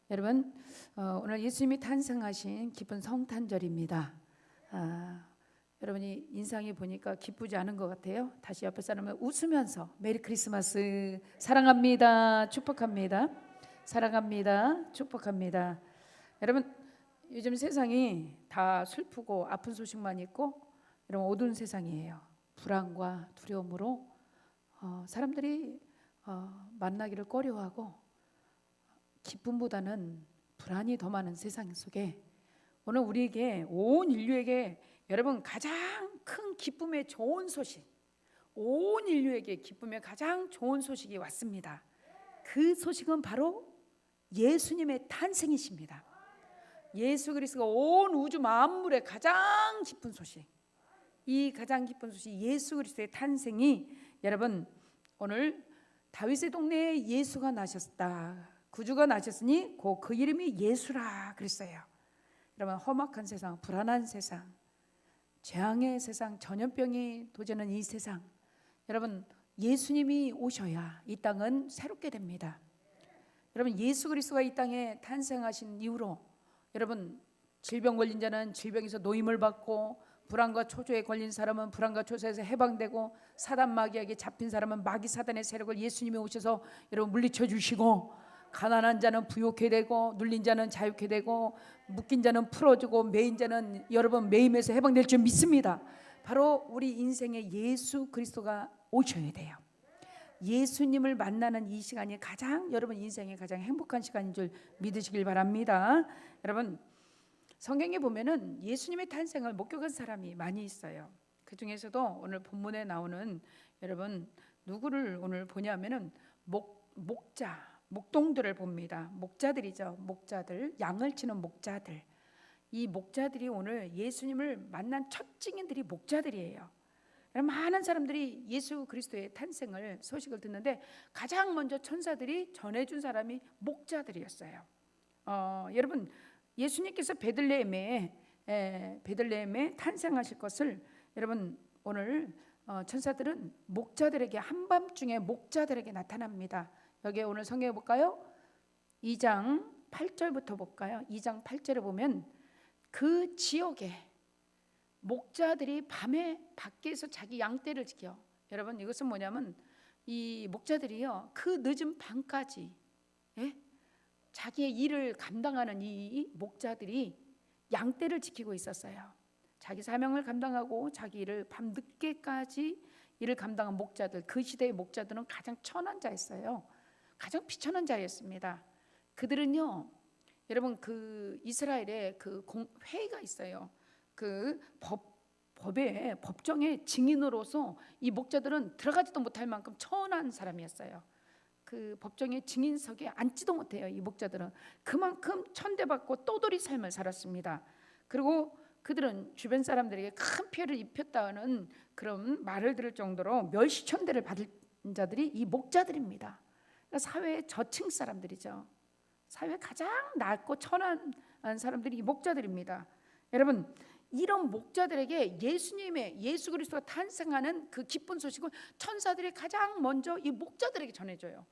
여러분, 오늘 예수님이 탄생하신 기쁜 성탄절입니다. 여러분이 인상이 보니까 기쁘지 않은 것 같아요. 다시 옆에 사람을 웃으면서 메리 크리스마스, 사랑합니다, 축복합니다, 사랑합니다, 축복합니다. 여러분, 요즘 세상이 다 슬프고 아픈 소식만 있고 이런 어두운 세상이에요. 불안과 두려움으로 사람들이 만나기를 꺼려하고 기쁨보다는 불안이 더 많은 세상 속에 오늘 우리에게, 온 인류에게 여러분 가장 큰 기쁨의 좋은 소식, 온 인류에게 기쁨의 가장 좋은 소식이 왔습니다. 그 소식은 바로 예수님의 탄생이십니다. 예수 그리스도가 온 우주 만물의 가장 기쁜 소식, 이 가장 기쁜 소식 예수 그리스도의 탄생이 여러분 오늘 다윗의 동네에 예수가 나셨다, 구주가 나셨으니 곧 그 이름이 예수라 그랬어요. 여러분, 험악한 세상, 불안한 세상, 재앙의 세상, 전염병이 도전하는 이 세상, 여러분 예수님이 오셔야 이 땅은 새롭게 됩니다. 여러분, 예수 그리스도가 이 땅에 탄생하신 이후로 여러분 질병 걸린 자는 질병에서 노임을 받고, 불안과 초조에 걸린 사람은 불안과 초조에서 해방되고, 사단 마귀에게 잡힌 사람은 마귀 사단의 세력을 예수님이 오셔서 여러분 물리쳐 주시고, 가난한 자는 부욕해 되고, 눌린 자는 자유케 되고, 묶인 자는 풀어주고, 매인 자는 여러분 매임에서 해방될 줄 믿습니다. 바로 우리 인생에 예수 그리스도가 오셔야 돼요. 예수님을 만나는 이 시간이 가장 여러분 인생의 가장 행복한 시간인 줄 믿으시길 바랍니다. 여러분, 성경에 보면은 예수님의 탄생을 목격한 사람이 많이 있어요. 그 중에서도 오늘 본문에 나오는 여러분 누구를 오늘 보냐면은 목동들을 봅니다. 목자들이죠. 목자들, 양을 치는 목자들. 이 목자들이 오늘 예수님을 만난 첫 증인들이 목자들이에요. 많은 사람들이 예수 그리스도의 탄생을 소식을 듣는데 가장 먼저 천사들이 전해준 사람이 목자들이었어요. 여러분, 예수님께서 베들레헴에 탄생하실 것을 여러분 오늘 천사들은 목자들에게, 한밤중에 목자들에게 나타납니다. 여기 오늘 성경에 볼까요? 2장 8절부터 볼까요? 2장 8절에 보면 그 지역에 목자들이 밤에 밖에서 자기 양떼를 지켜. 여러분, 이것은 뭐냐면 이 목자들이요 그 늦은 밤까지 자기의 일을 감당하는 이 목자들이 양떼를 지키고 있었어요. 자기 사명을 감당하고 자기 일을 밤늦게까지 일을 감당한 목자들, 그 시대의 목자들은 가장 천한 자였어요. 가장 비천한 자였습니다. 그들은요 여러분 그 이스라엘에 그 회의가 있어요. 그 법정의 증인으로서 이 목자들은 들어가지도 못할 만큼 천한 사람이었어요. 그 법정의 증인석에 앉지도 못해요. 이 목자들은 그만큼 천대받고 떠돌이 삶을 살았습니다. 그리고 그들은 주변 사람들에게 큰 피해를 입혔다는 그런 말을 들을 정도로 멸시천대를 받은 자들이 이 목자들입니다. 그러니까 사회의 저층 사람들이죠. 사회 가장 낮고 천한 사람들이 이 목자들입니다. 여러분, 이런 목자들에게 예수 그리스도가 탄생하는 그 기쁜 소식을 천사들이 가장 먼저 이 목자들에게 전해줘요.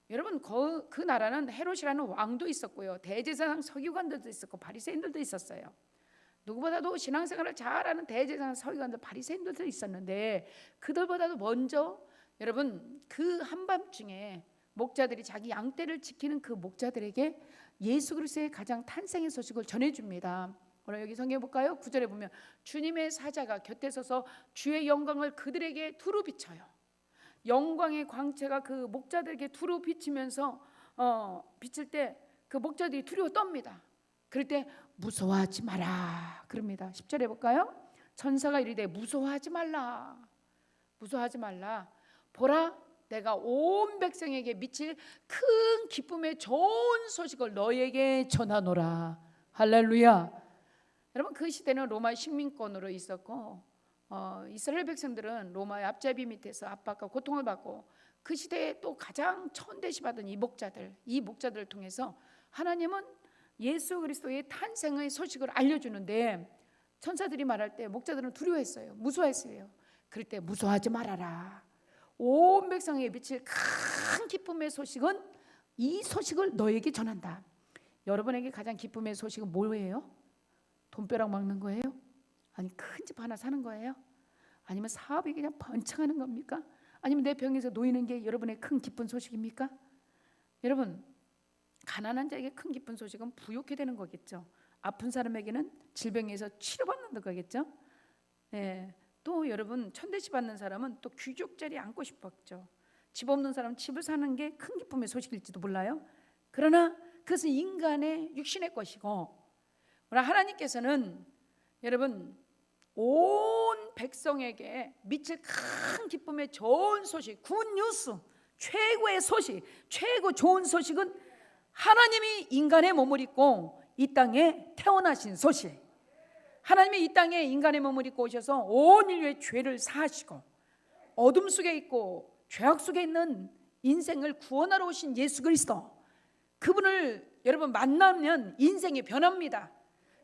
여러분, 그 나라는 헤롯이라는 왕도 있었고요, 대제사장 서기관들도 있었고 바리새인들도 있었어요. 누구보다도 신앙생활을 잘하는 대제사장 서기관들 바리새인들도 있었는데 그들보다도 먼저 여러분 그 한밤중에 목자들이 자기 양떼를 지키는 그 목자들에게 예수 그리스도의 가장 탄생의 소식을 전해줍니다. 오늘 여기 성경에 볼까요? 9절에 보면 주님의 사자가 곁에 서서 주의 영광을 그들에게 두루 비춰요. 영광의 광채가 그 목자들에게 두루 비치면서 비칠 때 그 목자들이 두려워 떱니다. 그럴 때 무서워하지 마라 그럽니다. 10절에 볼까요? 천사가 이르되 무서워하지 말라, 무서워하지 말라. 보라, 내가 온 백성에게 미칠 큰 기쁨의 좋은 소식을 너희에게 전하노라. 할렐루야. 여러분, 그 시대는 로마 식민권으로 있었고 이스라엘 백성들은 로마의 앞잡이 밑에서 압박과 고통을 받고, 그 시대에 또 가장 천대시받은 이 목자들을 통해서 하나님은 예수 그리스도의 탄생의 소식을 알려주는데 천사들이 말할 때 목자들은 두려워했어요. 무서워했어요. 그럴 때 무서워하지 말아라. 온 백성에게 미칠 큰 기쁨의 소식은 이 소식을 너에게 전한다. 여러분에게 가장 기쁨의 소식은 뭐예요? 돈벼락 막는 거예요? 아니 큰 집 하나 사는 거예요? 아니면 사업이 그냥 번창하는 겁니까? 아니면 내 병에서 놓이는 게 여러분의 큰 기쁜 소식입니까? 여러분, 가난한 자에게 큰 기쁜 소식은 부욕해 되는 거겠죠. 아픈 사람에게는 질병에서 치료받는 거겠죠. 예. 또 여러분, 천대시 받는 사람은 또 귀족 자리에 앉고 싶었죠. 집 없는 사람은 집을 사는 게 큰 기쁨의 소식일지도 몰라요. 그러나 그것은 인간의 육신의 것이고, 그러나 하나님께서는 여러분 온 백성에게 미칠 큰 기쁨의 좋은 소식, 굿뉴스, 최고의 소식, 최고 좋은 소식은 하나님이 인간의 몸을 입고 이 땅에 태어나신 소식. 하나님이 이 땅에 인간의 몸을 입고 오셔서 온 인류의 죄를 사하시고 어둠 속에 있고 죄악 속에 있는 인생을 구원하러 오신 예수 그리스도, 그분을 여러분 만나면 인생이 변합니다.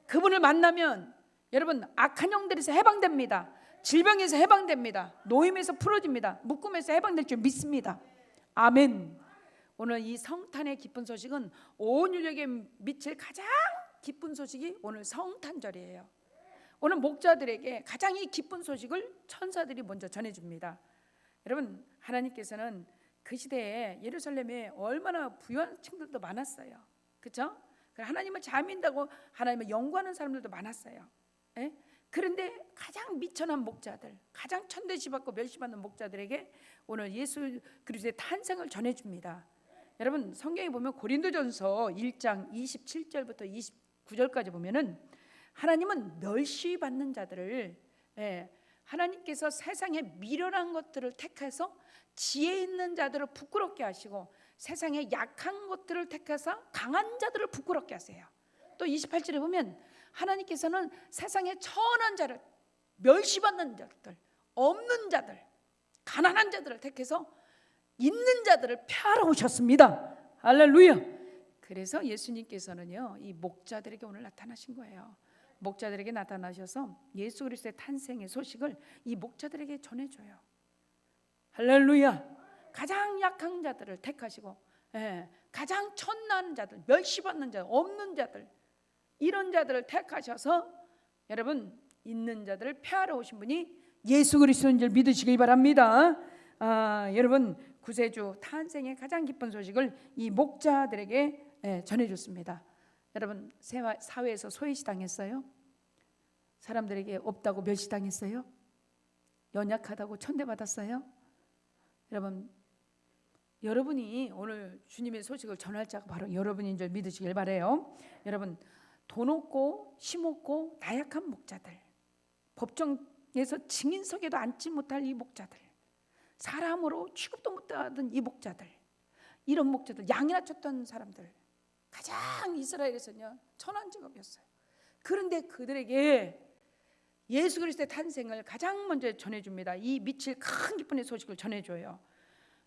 그분을 만나면 여러분 악한 영들에서 해방됩니다. 질병에서 해방됩니다. 노임에서 풀어집니다. 묶음에서 해방될 줄 믿습니다. 아멘. 오늘 이 성탄의 기쁜 소식은 온 인류에게 미칠 가장 기쁜 소식이 오늘 성탄절이에요. 오늘 목자들에게 가장 이 기쁜 소식을 천사들이 먼저 전해줍니다. 여러분, 하나님께서는 그 시대에 예루살렘에 얼마나 부유한 층들도 많았어요. 그렇죠? 하나님을 잘 믿는다고 하나님을 연구하는 사람들도 많았어요. 예? 그런데 가장 미천한 목자들, 가장 천대시받고 멸시받는 목자들에게 오늘 예수 그리스도의 탄생을 전해줍니다. 여러분, 성경에 보면 고린도전서 1장 27절부터 29절까지 보면은 하나님은 멸시받는 자들을, 하나님께서 세상에 미련한 것들을 택해서 지혜 있는 자들을 부끄럽게 하시고 세상에 약한 것들을 택해서 강한 자들을 부끄럽게 하세요. 또 28절에 보면 하나님께서는 세상에 천한 자를, 멸시받는 자들, 없는 자들, 가난한 자들을 택해서 있는 자들을 펴러 오셨습니다. 할렐루야. 그래서 예수님께서는요 이 목자들에게 오늘 나타나신 거예요. 목자들에게 나타나셔서 예수 그리스도의 탄생의 소식을 이 목자들에게 전해줘요. 할렐루야. 가장 약한 자들을 택하시고, 가장 천난 자들, 멸시받는 자들, 없는 자들, 이런 자들을 택하셔서 여러분 있는 자들을 폐하러 오신 분이 예수 그리스도인 줄 믿으시길 바랍니다. 여러분 구세주 탄생의 가장 기쁜 소식을 이 목자들에게 전해줬습니다. 여러분 사회에서 소외시당했어요? 사람들에게 없다고 멸시당했어요? 연약하다고 천대받았어요? 여러분이 오늘 주님의 소식을 전할 자가 바로 여러분인 줄 믿으시길 바라요. 여러분, 돈 없고 힘 없고 나약한 목자들, 법정에서 증인석에도 앉지 못할 이 목자들, 사람으로 취급도 못하던 이 목자들, 이런 목자들, 양이나 쳤던 사람들, 가장 이스라엘에서는요 천한 직업이었어요. 그런데 그들에게 예수 그리스도의 탄생을 가장 먼저 전해줍니다. 이 미칠 큰 기쁨의 소식을 전해줘요.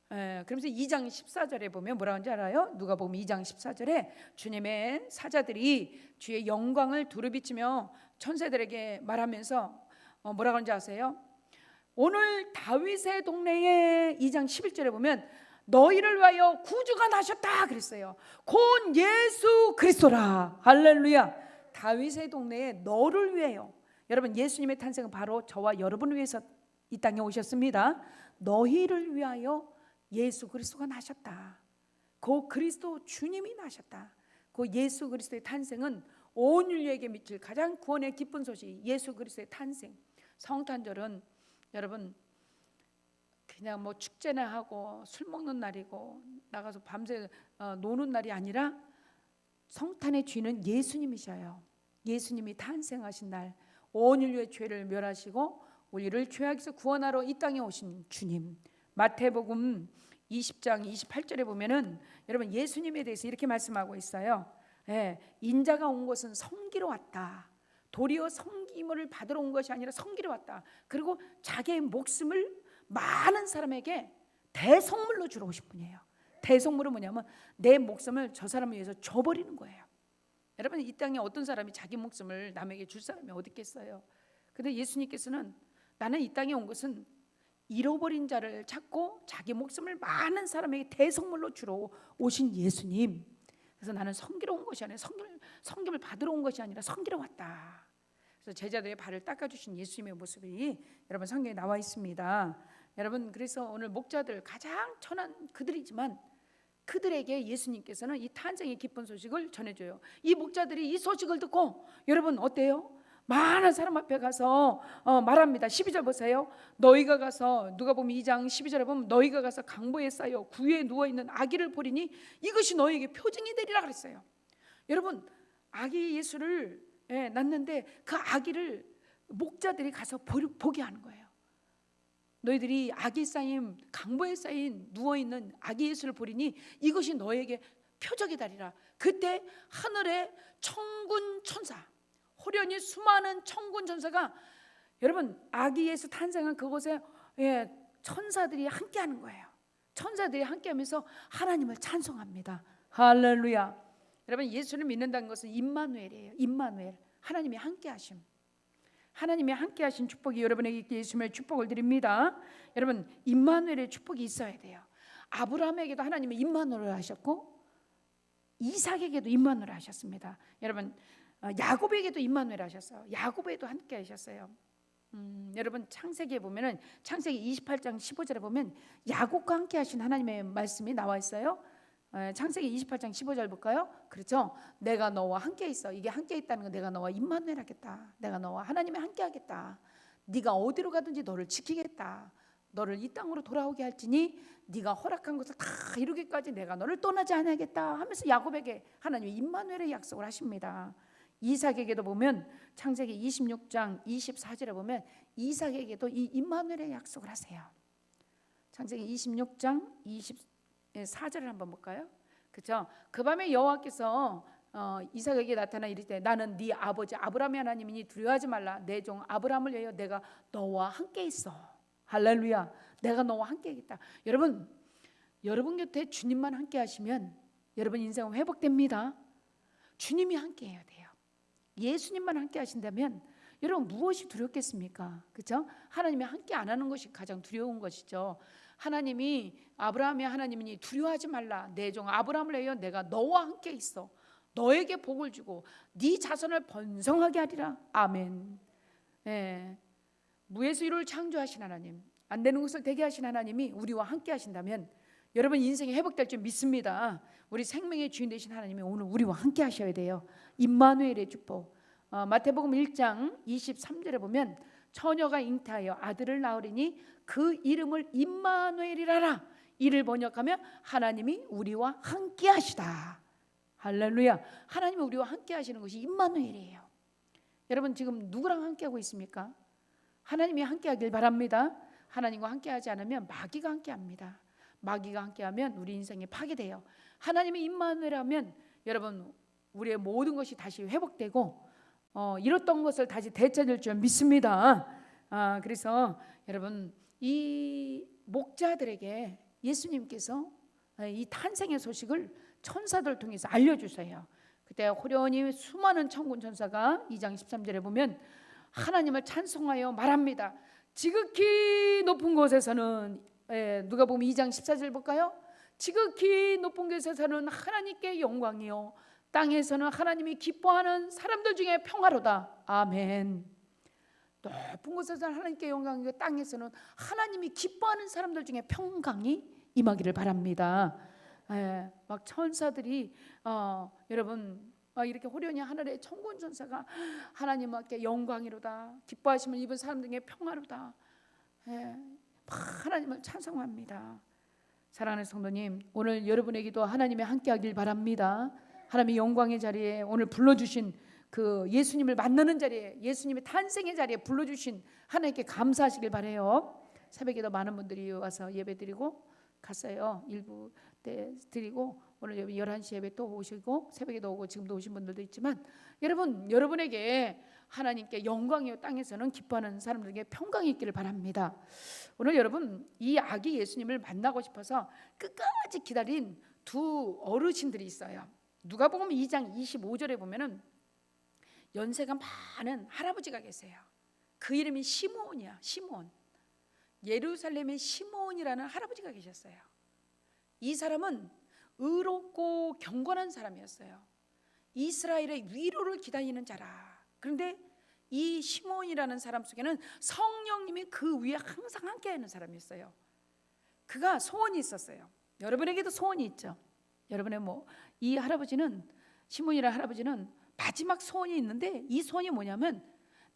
그러면서 2장 14절에 보면 뭐라고 하는지 알아요? 누가복음 2장 14절에 주님의 사자들이 주의 영광을 두루비치며 천사들에게 말하면서 뭐라고 하는지 아세요? 오늘 다윗의 동네에 2장 11절에 보면 너희를 위하여 구주가 나셨다 그랬어요. 곧 예수 그리스도라. 할렐루야. 다윗의 동네에 너를 위하여, 여러분 예수님의 탄생은 바로 저와 여러분을 위해서 이 땅에 오셨습니다. 너희를 위하여 예수 그리스도가 나셨다. 그 그리스도 주님이 나셨다. 그 예수 그리스도의 탄생은 온 인류에게 미칠 가장 구원의 기쁜 소식, 예수 그리스도의 탄생. 성탄절은 여러분 그냥 뭐 축제나 하고 술 먹는 날이고 나가서 밤새 노는 날이 아니라 성탄의 주인은 예수님이셔요. 예수님이 탄생하신 날, 온 인류의 죄를 멸하시고 우리를 죄악에서 구원하러 이 땅에 오신 주님. 마태복음 20장 28절에 보면은 여러분 예수님에 대해서 이렇게 말씀하고 있어요. 인자가 온 것은 섬기러 왔다. 도리어 섬김을 받으러 온 것이 아니라 섬기러 왔다. 그리고 자기의 목숨을 많은 사람에게 대성물로 주러 오신 분이에요. 대성물은 뭐냐면 내 목숨을 저 사람을 위해서 줘버리는 거예요. 여러분 이 땅에 어떤 사람이 자기 목숨을 남에게 줄 사람이 어디 있겠어요? 근데 예수님께서는 나는 이 땅에 온 것은 잃어버린 자를 찾고 자기 목숨을 많은 사람에게 대성물로 주러 오신 예수님. 그래서 나는 섬기러 온 것이 아니라 섬김을 받으러 온 것이 아니라 섬기러 왔다. 그래서 제자들의 발을 닦아주신 예수님의 모습이 여러분 성경에 나와 있습니다. 여러분, 그래서 오늘 목자들 가장 천한 그들이지만 그들에게 예수님께서는 이 탄생의 기쁜 소식을 전해줘요. 이 목자들이 이 소식을 듣고 여러분 어때요? 많은 사람 앞에 가서 말합니다. 12절 보세요. 너희가 가서, 누가복음 2장 12절에 보면 너희가 가서 강보에 쌓여 구유에 누워있는 아기를 보리니 이것이 너희에게 표징이 되리라 그랬어요. 여러분, 아기 예수를 낳는데 그 아기를 목자들이 가서 보게 하는 거예요. 너희들이 아기 쌓인, 강보에 쌓인 누워있는 아기 예수를 보리니 이것이 너에게 표적이 되리라. 그때 하늘의 천군 천사, 호련히 수많은 천군 천사가 여러분 아기 예수 탄생한 그곳에 천사들이 함께하는 거예요. 천사들이 함께하면서 하나님을 찬송합니다. 할렐루야. 여러분, 예수를 믿는다는 것은 임마누엘이에요. 임마누엘, 하나님이 함께하심. 하나님이 함께하신 축복이 여러분에게 있음을 축복을 드립니다. 여러분, 임마누엘의 축복이 있어야 돼요. 아브라함에게도 하나님이 임마누엘을 하셨고 이삭에게도 임마누엘을 하셨습니다. 여러분, 야곱에게도 임마누엘 하셨어요. 야곱에도 함께 하셨어요. 여러분, 창세기에 보면은 창세기 28장 15절에 보면 야곱과 함께 하신 하나님의 말씀이 나와 있어요. 창세기 28장 15절 볼까요? 그렇죠. 내가 너와 함께 있어. 이게 함께 있다는 건 내가 너와 임마누엘 하겠다. 내가 너와 하나님이 함께 하겠다. 네가 어디로 가든지 너를 지키겠다. 너를 이 땅으로 돌아오게 할지니 네가 허락한 것을 다 이루기까지 내가 너를 떠나지 않겠다 하면서 야곱에게 하나님이 임마누엘의 약속을 하십니다. 이삭에게도 보면 창세기 26장 24절에 보면 이삭에게도 이 임마누엘의 약속을 하세요. 창세기 26장 24절을 한번 볼까요? 그렇죠? 그 밤에 여호와께서 이삭에게 나타나 이르되 나는 네 아버지 아브라함의 하나님이니 두려워하지 말라. 내 종 아브라함을 위하여 내가 너와 함께 있어. 할렐루야. 내가 너와 함께 있다. 여러분 곁에 주님만 함께 하시면 여러분 인생은 회복됩니다. 주님이 함께 해야 돼요. 예수님만 함께 하신다면 여러분 무엇이 두렵겠습니까? 그렇죠? 하나님이 함께 안 하는 것이 가장 두려운 것이죠. 하나님이 아브라함의 하나님이니 두려워하지 말라. 내 종 아브라함을 위하여 내가 너와 함께 있어. 너에게 복을 주고 네 자손을 번성하게 하리라. 아멘. 무에서 유를 창조하신 하나님, 안 되는 것을 되게 하신 하나님이 우리와 함께 하신다면 여러분 인생이 회복될 줄 믿습니다. 우리 생명의 주인 되신 하나님이 오늘 우리와 함께 하셔야 돼요. 임마누엘의 축복. 마태복음 1장 23절에 보면 처녀가 잉태하여 아들을 낳으리니 그 이름을 임마누엘이라라. 이를 번역하면 하나님이 우리와 함께 하시다. 할렐루야. 하나님이 우리와 함께 하시는 것이 임마누엘이에요. 여러분 지금 누구랑 함께 하고 있습니까? 하나님이 함께 하길 바랍니다. 하나님과 함께 하지 않으면 마귀가 함께 합니다. 마귀가 함께하면 우리 인생이 파괴돼요. 하나님이 임마누엘하면 여러분 우리의 모든 것이 다시 회복되고 잃었던 것을 다시 되찾을 줄 믿습니다. 그래서 여러분 이 목자들에게 예수님께서 이 탄생의 소식을 천사들 통해서 알려주세요. 그때 호련히 수많은 천군 천사가 2장 13절에 보면 하나님을 찬송하여 말합니다. 지극히 높은 곳에서는 누가복음 2장 14절 볼까요? 지극히 높은 곳에서는 하나님께 영광이요 땅에서는 하나님이 기뻐하는 사람들 중에 평화로다. 아멘. 높은 곳에서는 하나님께 영광이고 땅에서는 하나님이 기뻐하는 사람들 중에 평강이 임하기를 바랍니다. 막 천사들이 여러분 이렇게 호련히 하늘의 천군 천사가 하나님께 영광이로다 기뻐하심을 입은 사람 중에 평화로다 하나님을 찬송합니다. 사랑하는 성도님, 오늘 여러분에게도 하나님이 함께하길 바랍니다. 하나님의 영광의 자리에 오늘 불러주신 그 예수님을 만나는 자리에 예수님의 탄생의 자리에 불러주신 하나님께 감사하시길 바라요. 새벽에도 많은 분들이 와서 예배드리고 갔어요. 일부 때 드리고 오늘 11시 예배 또 오시고 새벽에도 오고 지금도 오신 분들도 있지만 여러분에게 하나님께 영광이요 땅에서는 기뻐하는 사람들에게 평강이 있기를 바랍니다. 오늘 여러분 이 아기 예수님을 만나고 싶어서 끝까지 기다린 두 어르신들이 있어요. 누가복음 2장 25절에 보면은 연세가 많은 할아버지가 계세요. 그 이름이 시므온이야. 시므온. 예루살렘의 시므온이라는 할아버지가 계셨어요. 이 사람은 의롭고 경건한 사람이었어요. 이스라엘의 위로를 기다리는 자라. 그런데 이 시몬이라는 사람 속에는 성령님이 그 위에 항상 함께하는 사람이었어요. 그가 소원이 있었어요. 여러분에게도 소원이 있죠. 여러분의 이 할아버지는, 시몬이라는 할아버지는 마지막 소원이 있는데, 이 소원이 뭐냐면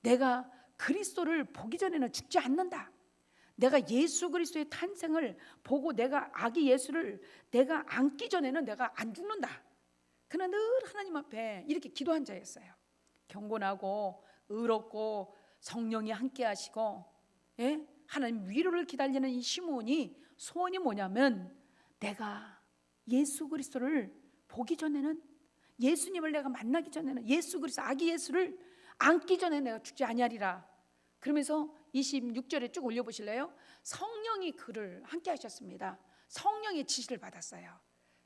내가 그리스도를 보기 전에는 죽지 않는다. 내가 예수 그리스도의 탄생을 보고 내가 아기 예수를 내가 안기 전에는 내가 안 죽는다. 그는 늘 하나님 앞에 이렇게 기도한 자였어요. 경건하고 의롭고 성령이 함께 하시고, 예? 하나님 위로를 기다리는 이 시몬이 소원이 뭐냐면 내가 예수 그리스도를 보기 전에는, 예수님을 내가 만나기 전에는, 예수 그리스도 아기 예수를 안기 전에 내가 죽지 아니하리라. 그러면서 26절에 쭉 올려보실래요? 성령이 그를 함께 하셨습니다. 성령의 지시를 받았어요.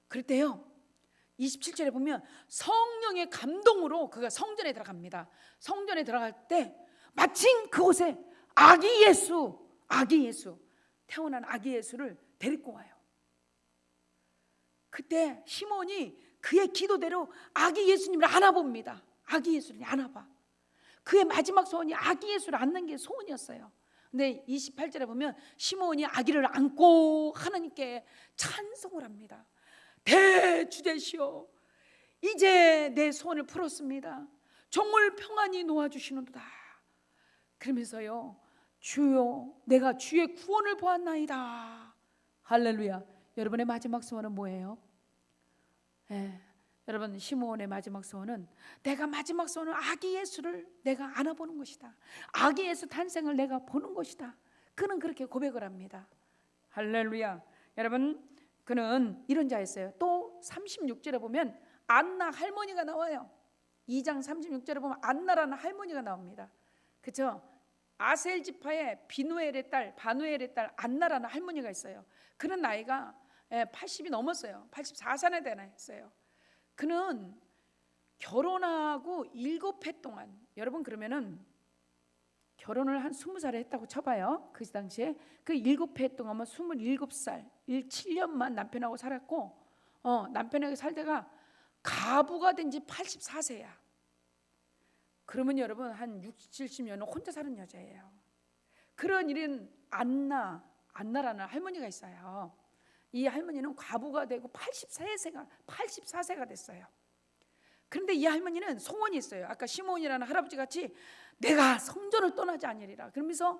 그럴 때요, 27절에 보면 성령의 감동으로 그가 성전에 들어갑니다. 성전에 들어갈 때 마침 그곳에 아기 예수 태어난 아기 예수를 데리고 와요. 그때 시몬이 그의 기도대로 아기 예수님을 안아봅니다. 아기 예수를 안아봐. 그의 마지막 소원이 아기 예수를 안는 게 소원이었어요. 근데 28절에 보면 시몬이 아기를 안고 하나님께 찬송을 합니다. 대주제시여, 이제 내 소원을 풀었습니다. 종을 평안히 놓아주시는도다. 그러면서요, 주여 내가 주의 구원을 보았나이다. 할렐루야. 여러분의 마지막 소원은 뭐예요? 여러분, 시므온의 마지막 소원은 내가 마지막 소원은 아기 예수를 내가 안아보는 것이다. 아기 예수 탄생을 내가 보는 것이다. 그는 그렇게 고백을 합니다. 할렐루야. 여러분, 그는 이런 자였어요. 또 36절에 보면 안나 할머니가 나와요. 2장 36절에 보면 안나라는 할머니가 나옵니다. 그렇죠? 아셀 지파의 비누엘의 딸, 바누엘의 딸 안나라는 할머니가 있어요. 그는 나이가 80이 넘었어요. 84살에 되었어요. 그는 결혼하고 7해 동안, 여러분 그러면은 결혼을 한 20살에 했다고 쳐봐요. 그 당시에 그 7해 동안은 27살 7년만 남편하고 살았고, 남편하고 살다가 가부가 된 지 84세야. 그러면 여러분 한 60, 70년은 혼자 사는 여자예요. 그런 일은 안나라는 할머니가 있어요. 이 할머니는 과부가 되고 84세가 됐어요. 그런데 이 할머니는 소원이 있어요. 아까 시몬이라는 할아버지 같이 내가 성전을 떠나지 아니리라. 그러면서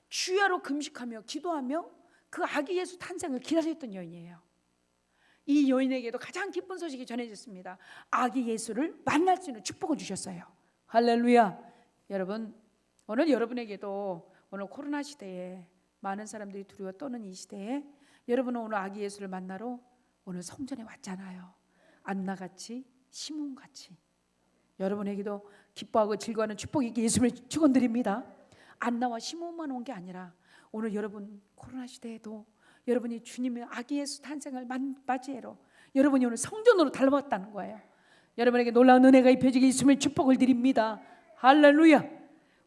주야로 금식하며 기도하며 그 아기 예수 탄생을 기다렸던 여인이에요. 이 여인에게도 가장 기쁜 소식이 전해졌습니다. 아기 예수를 만날 수 있는 축복을 주셨어요. 할렐루야. 여러분, 오늘 여러분에게도 오늘 코로나 시대에 많은 사람들이 두려워 떠는 이 시대에 여러분은 오늘 아기 예수를 만나러 오늘 성전에 왔잖아요. 안나같이 시몬같이 여러분에게도 기뻐하고 즐거워하는 축복이 있게 예수님을 축원드립니다. 안나와 시몬만 온 게 아니라 오늘 여러분 코로나 시대에도 여러분이 주님의 아기 예수 탄생을 맞이해로 여러분이 오늘 성전으로 달려왔다는 거예요. 여러분에게 놀라운 은혜가 입혀지게 예수님의 축복을 드립니다. 할렐루야.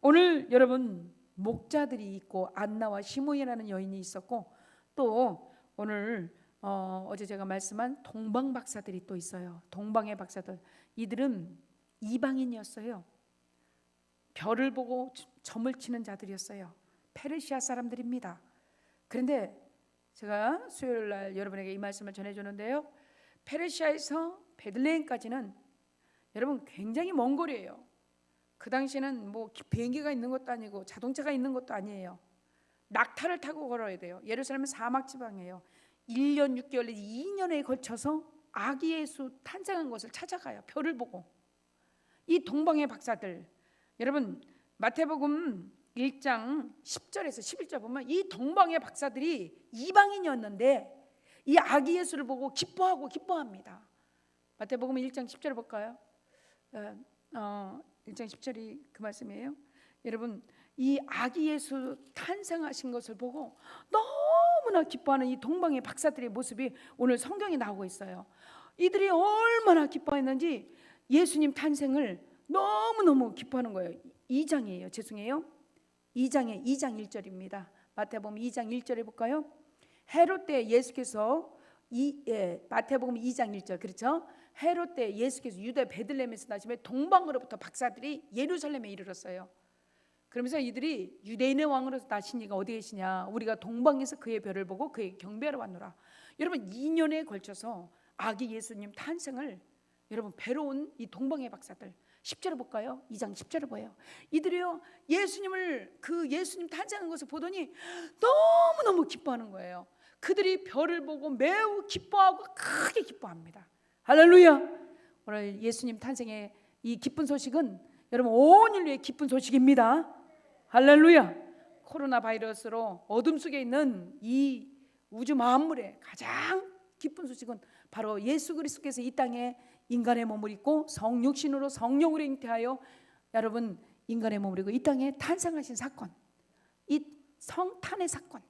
오늘 여러분 목자들이 있고 안나와 시몬이라는 여인이 있었고, 또 오늘 어제 제가 말씀한 동방 박사들이 또 있어요. 동방의 박사들, 이들은 이방인이었어요. 별을 보고 점을 치는 자들이었어요. 페르시아 사람들입니다. 그런데 제가 수요일 날 여러분에게 이 말씀을 전해주는데요, 페르시아에서 베들레헴까지는 여러분 굉장히 먼 거리예요. 그 당시에는 뭐 비행기가 있는 것도 아니고 자동차가 있는 것도 아니에요. 낙타를 타고 걸어야 돼요. 예루살렘은 사막 지방이에요. 1년 6개월 2년에 걸쳐서 아기 예수 탄생한 것을 찾아가요. 별을 보고. 이 동방의 박사들, 여러분 마태복음 1장 10절에서 11절 보면 이 동방의 박사들이 이방인이었는데 이 아기 예수를 보고 기뻐합니다. 마태복음 1장 10절을 볼까요? 1장 10절이 그 말씀이에요. 여러분 이 아기 예수 탄생하신 것을 보고 너무나 기뻐하는 이 동방의 박사들의 모습이 오늘 성경에 나오고 있어요. 이들이 얼마나 기뻐했는지 예수님 탄생을 너무너무 기뻐하는 거예요. 2장이에요. 죄송해요. 2장 1절입니다. 마태복음 2장 1절에 볼까요? 헤롯 때 예수께서 마태복음 2장 1절 그렇죠? 헤롯 때 예수께서 유대 베들레헴에서 나시며 동방으로부터 박사들이 예루살렘에 이르렀어요. 그러면서 이들이 유대인의 왕으로서 나신 이가 어디 계시냐? 우리가 동방에서 그의 별을 보고 그의 경배하러 왔노라. 여러분 2년에 걸쳐서 아기 예수님 탄생을 여러분 뵈러 온 이 동방의 박사들 10절을 볼까요? 2장 10절을 보여요. 이들이요 예수님을 그 예수님 탄생한 것을 보더니 너무너무 기뻐하는 거예요. 그들이 별을 보고 매우 기뻐하고 크게 기뻐합니다. 할렐루야. 오늘 예수님 탄생의 이 기쁜 소식은 여러분 온 인류의 기쁜 소식입니다. 할렐루야. 코로나 바이러스로 어둠 속에 있는 이 우주 만물의 가장 기쁜 소식은 바로 예수 그리스도께서 이 땅에 인간의 몸을 입고 성육신으로 성령으로 잉태하여 여러분 인간의 몸을 입고 이 땅에 탄생하신 사건, 이 성탄의 사건,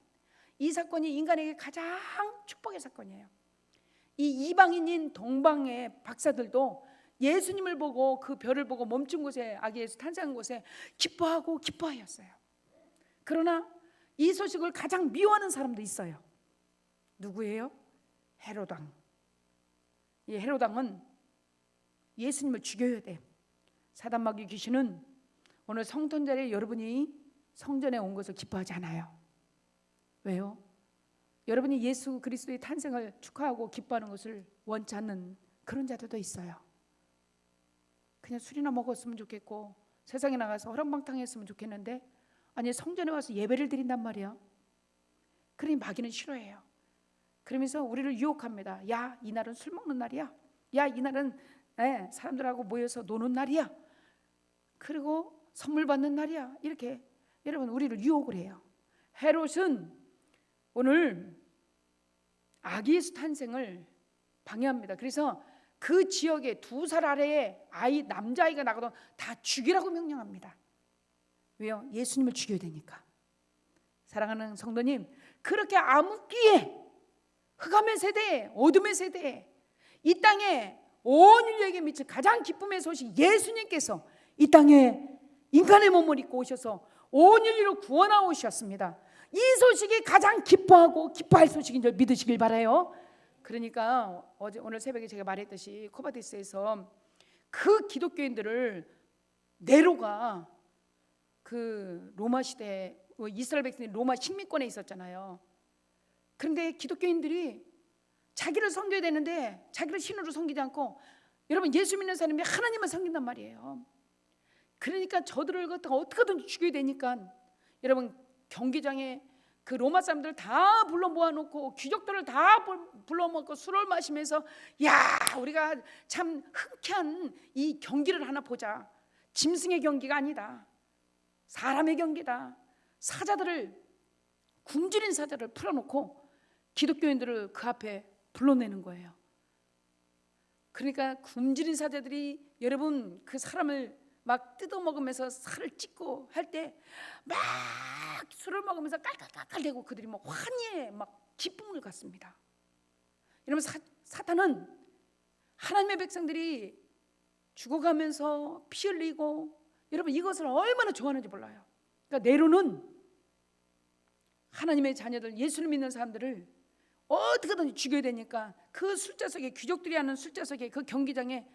이 사건이 인간에게 가장 축복의 사건이에요. 이 이방인인 동방의 박사들도 예수님을 보고 그 별을 보고 멈춘 곳에 아기 예수 탄생한 곳에 기뻐하고 기뻐하였어요. 그러나 이 소식을 가장 미워하는 사람도 있어요. 누구예요? 헤롯 왕. 이 헤롯 왕은 예수님을 죽여야 돼. 사단 마귀 귀신은 오늘 성탄절에 여러분이 성전에 온 것을 기뻐하지 않아요. 왜요? 여러분이 예수 그리스도의 탄생을 축하하고 기뻐하는 것을 원치 않는 그런 자들도 있어요. 그냥 술이나 먹었으면 좋겠고 세상에 나가서 허랑방탕했으면 좋겠는데 아니 성전에 와서 예배를 드린단 말이야. 그러니 마귀는 싫어해요. 그러면서 우리를 유혹합니다. 야, 이날은 술 먹는 날이야. 야, 이날은 사람들하고 모여서 노는 날이야. 그리고 선물 받는 날이야. 이렇게 여러분 우리를 유혹을 해요. 헤롯은 오늘 아기 예수 탄생을 방해합니다. 그래서 그 지역에 2살 아래에 아이 남자아이가 나가도 다 죽이라고 명령합니다. 왜요? 예수님을 죽여야 되니까. 사랑하는 성도님, 그렇게 암흑기에 흑암의 세대에 어둠의 세대에 이 땅에 온 인류에게 미칠 가장 기쁨의 소식 예수님께서 이 땅에 인간의 몸을 입고 오셔서 온 인류를 구원하고 오셨습니다. 이 소식이 가장 기뻐하고 기뻐할 소식인 줄 믿으시길 바라요. 그러니까 오늘 새벽에 제가 말했듯이 코바디스에서 그 기독교인들을 네로가 그 로마 시대 이스라엘 백성이 로마 식민권에 있었잖아요. 그런데 기독교인들이 자기를 섬겨야 되는데 자기를 신으로 섬기지 않고 여러분 예수 믿는 사람이 하나님을 섬긴단 말이에요. 그러니까 저들을 갖다가 어떻게든 죽여야 되니까 여러분 경기장에 그 로마 사람들 다 불러 모아놓고 귀족들을 다 불러 모아놓고 술을 마시면서 야 우리가 참 흔쾌한 이 경기를 하나 보자. 짐승의 경기가 아니다. 사람의 경기다. 사자들을 굶주린 사자를 풀어놓고 기독교인들을 그 앞에 불러내는 거예요. 그러니까 굶주린 사자들이 여러분 그 사람을 막 뜯어먹으면서 살을 찢고 할 때 막 술을 먹으면서 깔깔깔깔대고 그들이 막 환희에 막 기쁨을 갖습니다. 여러분 사탄은 하나님의 백성들이 죽어가면서 피 흘리고 여러분 이것을 얼마나 좋아하는지 몰라요. 그러니까 네로는 하나님의 자녀들 예수를 믿는 사람들을 어떻게든 죽여야 되니까 그 술자석에 귀족들이 하는 술자석에 그 경기장에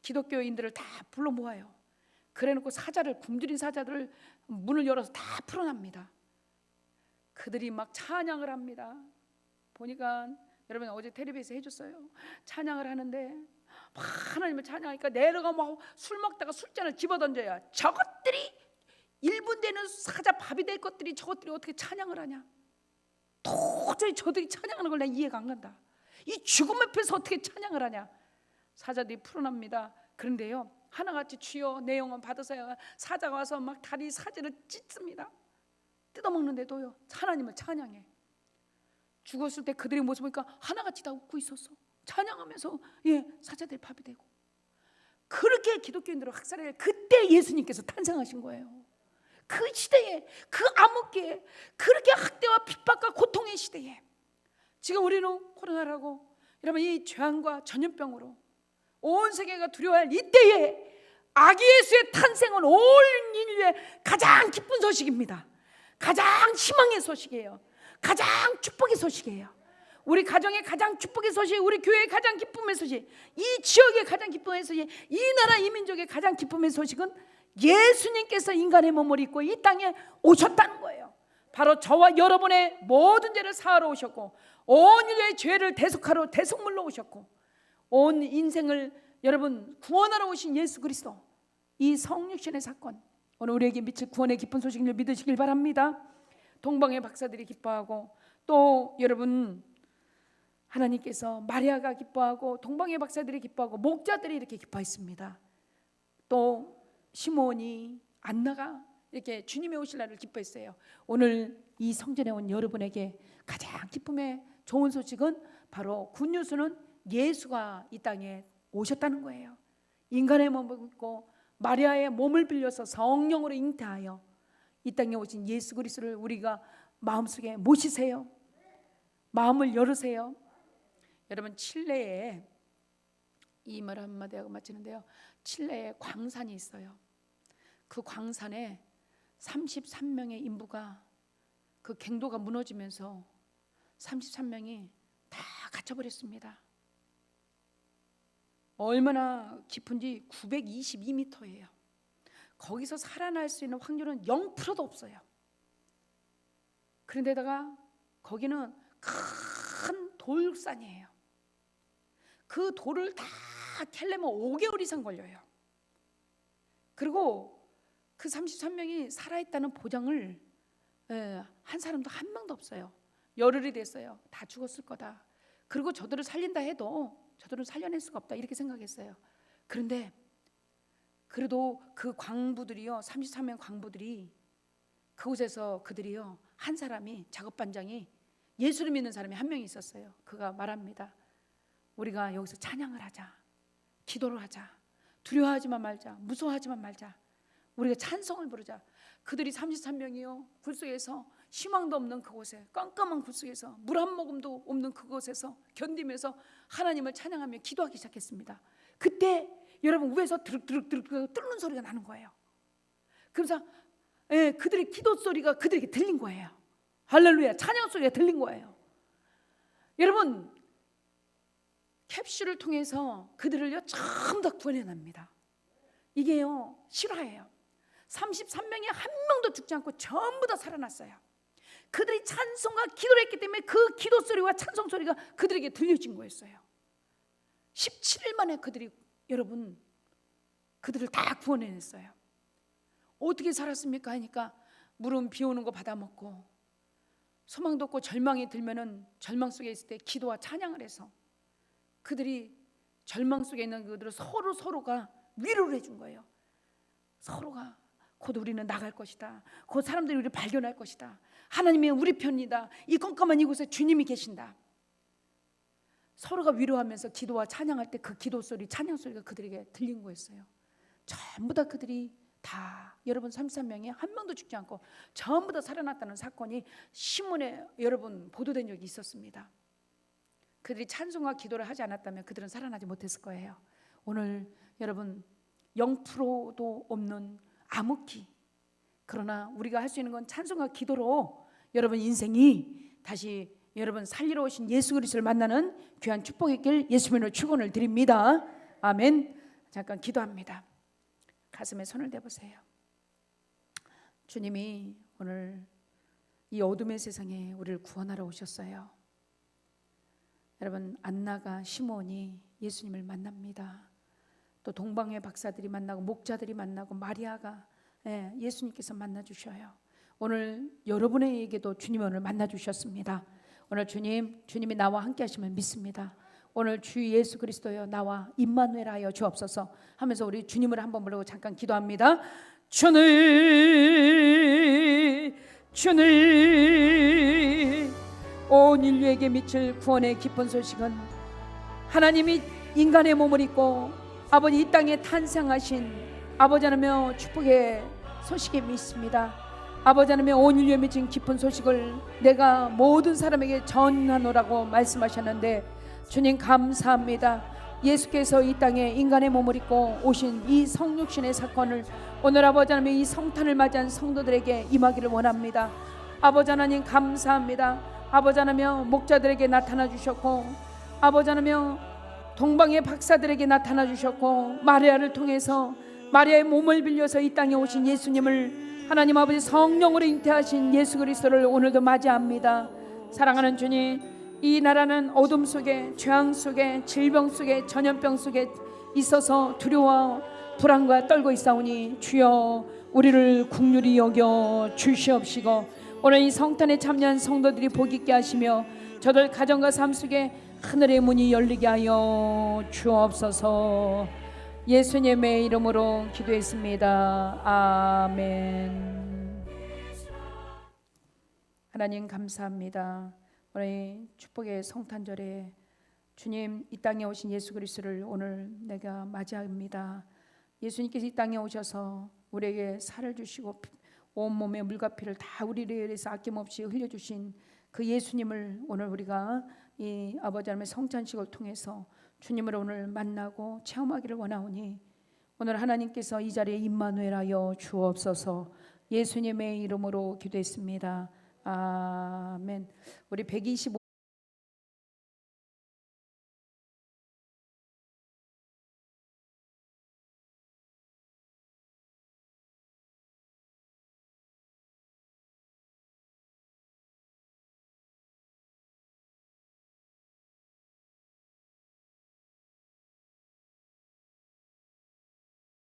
기독교인들을 다 불러 모아요. 그래놓고 사자를 굶주린 사자들을 문을 열어서 다 풀어납니다. 그들이 막 찬양을 합니다. 보니까 여러분 어제 텔레비에서 해줬어요. 찬양을 하는데 막 하나님을 찬양하니까 내려가 막 술 먹다가 술잔을 집어던져야 저것들이 1분 되는 사자 밥이 될 것들이 저것들이 어떻게 찬양을 하냐. 도저히 저들이 찬양하는 걸 내가 이해가 안 간다. 이 죽음 앞에서 어떻게 찬양을 하냐. 사자들이 풀어납니다. 그런데요 하나같이 주여 내 영혼 받으세요. 사자가 와서 막 다리 사지를 찢습니다. 뜯어먹는데도요 하나님을 찬양해. 죽었을 때 그들의 모습을 보니까 하나같이 다 웃고 있었어. 찬양하면서 사자들이 밥이 되고. 그렇게 기독교인들을 학살해. 그때 예수님께서 탄생하신 거예요. 그 시대에 그 암흑기에 그렇게 학대와 핍박과 고통의 시대에 지금 우리는 코로나라고 여러분 이 죄악과 전염병으로 온 세계가 두려워할 이때에 아기 예수의 탄생은 온 인류의 가장 기쁜 소식입니다. 가장 희망의 소식이에요. 가장 축복의 소식이에요. 우리 가정의 가장 축복의 소식, 우리 교회의 가장 기쁨의 소식, 이 지역의 가장 기쁨의 소식, 이 나라 이 민족의 가장 기쁨의 소식은 예수님께서 인간의 몸을 입고 이 땅에 오셨다는 거예요. 바로 저와 여러분의 모든 죄를 사하러 오셨고, 온 인류의 죄를 대속하러 대속물로 오셨고, 온 인생을 여러분 구원하러 오신 예수 그리스도, 이 성육신의 사건, 오늘 우리에게 미칠 구원의 기쁜 소식을 믿으시길 바랍니다. 동방의 박사들이 기뻐하고, 또 여러분 하나님께서 마리아가 기뻐하고, 동방의 박사들이 기뻐하고, 목자들이 이렇게 기뻐했습니다. 또 시몬이, 안나가 이렇게 주님의 오실 날을 기뻐했어요. 오늘 이 성전에 온 여러분에게 가장 기쁨의 좋은 소식은 바로 굿뉴스는 예수가 이 땅에 오셨다는 거예요. 인간의 몸을 입고 마리아의 몸을 빌려서 성령으로 잉태하여 이 땅에 오신 예수 그리스도를 우리가 마음속에 모시세요. 마음을 열으세요. 여러분, 칠레에, 이 말 한마디 하고 마치는데요, 칠레에 광산이 있어요. 그 광산에 33명의 인부가, 그 갱도가 무너지면서 33명이 다 갇혀버렸습니다. 얼마나 깊은지 922m예요. 거기서 살아날 수 있는 확률은 0%도 없어요. 그런데다가 거기는 큰 돌산이에요. 그 돌을 다 캐려면 5개월 이상 걸려요. 그리고 그 33명이 살아있다는 보장을 한 사람도 한 명도 없어요. 열흘이 됐어요. 다 죽었을 거다. 그리고 저들을 살린다 해도 저들은 살려낼 수가 없다, 이렇게 생각했어요. 그런데 그래도 그 광부들이요, 33명 광부들이 그곳에서 그들이요, 한 사람이, 작업반장이 예수를 믿는 사람이 한 명 있었어요. 그가 말합니다. 우리가 여기서 찬양을 하자, 기도를 하자, 두려워하지만 말자, 무서워하지만 말자, 우리가 찬송을 부르자. 그들이 33명이요 굴속에서, 희망도 없는 그곳에, 깜깜한 굴속에서, 물 한 모금도 없는 그곳에서 견디면서 하나님을 찬양하며 기도하기 시작했습니다. 그때 여러분 위에서 드륵드륵 뚫는 소리가 나는 거예요. 그래서 그들의 기도 소리가 그들에게 들린 거예요. 할렐루야, 찬양 소리가 들린 거예요. 여러분, 캡슐을 통해서 그들을요 전부 다 구원해냅니다. 이게요 실화예요. 33명이 한 명도 죽지 않고 전부 다 살아났어요. 그들이 찬송과 기도를 했기 때문에 그 기도 소리와 찬송 소리가 그들에게 들려진 거였어요. 17일 만에 그들이, 여러분, 그들을 다 구원해냈어요. 어떻게 살았습니까 하니까, 물은 비 오는 거 받아먹고, 소망도 없고 절망이 들면은 절망 속에 있을 때 기도와 찬양을 해서 그들이 절망 속에 있는 그들을 서로가 위로를 해준 거예요. 서로가 곧 우리는 나갈 것이다, 곧 사람들이 우리를 발견할 것이다, 하나님이 우리 편이다, 이 깜깜한 이곳에 주님이 계신다. 서로가 위로하면서 기도와 찬양할 때 그 기도 소리, 찬양 소리가 그들에게 들린 거였어요. 전부 다 그들이 다, 여러분 33명이 한 명도 죽지 않고 전부 다 살아났다는 사건이 신문에 여러분 보도된 적이 있었습니다. 그들이 찬송과 기도를 하지 않았다면 그들은 살아나지 못했을 거예요. 오늘 여러분 0%도 없는 암흑기, 그러나 우리가 할 수 있는 건 찬송과 기도로 여러분 인생이 다시 여러분 살리러 오신 예수 그리스도를 만나는 귀한 축복의 길 예수님으로 축원을 드립니다. 아멘. 잠깐 기도합니다. 가슴에 손을 대보세요. 주님이 오늘 이 어둠의 세상에 우리를 구원하러 오셨어요. 여러분, 안나가, 시몬이 예수님을 만납니다. 또 동방의 박사들이 만나고, 목자들이 만나고, 마리아가 예수님께서 만나주셔요. 오늘 여러분에게도 주님이 오늘 만나주셨습니다. 오늘 주님이 나와 함께 하시면 믿습니다. 오늘 주 예수 그리스도여 나와 임마누엘 하여 주옵소서 하면서 우리 주님을 한번 부르고 잠깐 기도합니다. 주님 온 인류에게 미칠 구원의 기쁜 소식은 하나님이 인간의 몸을 입고 아버지 이 땅에 탄생하신 아버지 하나님의 축복의 소식에 믿습니다. 아버지 하나님의 온 인류에 미친 기쁜 소식을 내가 모든 사람에게 전하노라고 말씀하셨는데, 주님 감사합니다. 예수께서 이 땅에 인간의 몸을 입고 오신 이 성육신의 사건을 오늘 아버지 하나님의 이 성탄을 맞이한 성도들에게 임하기를 원합니다. 아버지 하나님 감사합니다. 아버지 하나며 목자들에게 나타나 주셨고, 아버지 하나며 동방의 박사들에게 나타나 주셨고, 마리아를 통해서 마리아의 몸을 빌려서 이 땅에 오신 예수님을, 하나님 아버지 성령으로 잉태하신 예수 그리스도를 오늘도 맞이합니다. 사랑하는 주님, 이 나라는 어둠 속에, 죄악 속에, 질병 속에, 전염병 속에 있어서 두려워 불안과 떨고 있사오니 주여 우리를 긍휼히 여겨 주시옵시고, 오늘 이 성탄에 참여한 성도들이 복 있게 하시며 저들 가정과 삶 속에 하늘의 문이 열리게 하여 주옵소서. 예수님의 이름으로 기도했습니다. 아멘. 하나님 감사합니다. 오늘 축복의 성탄절에 주님 이 땅에 오신 예수 그리스도를 오늘 내가 맞이합니다. 예수님께서 이 땅에 오셔서 우리에게 살을 주시고 온몸에 물과 피를 다 우리를 위해서 아낌없이 흘려주신 그 예수님을 오늘 우리가 이 아버지 하나님의 성찬식을 통해서 주님을 오늘 만나고 체험하기를 원하오니 오늘 하나님께서 이 자리에 임마누엘하여 주옵소서. 예수님의 이름으로 기도했습니다. 아멘. 우리 125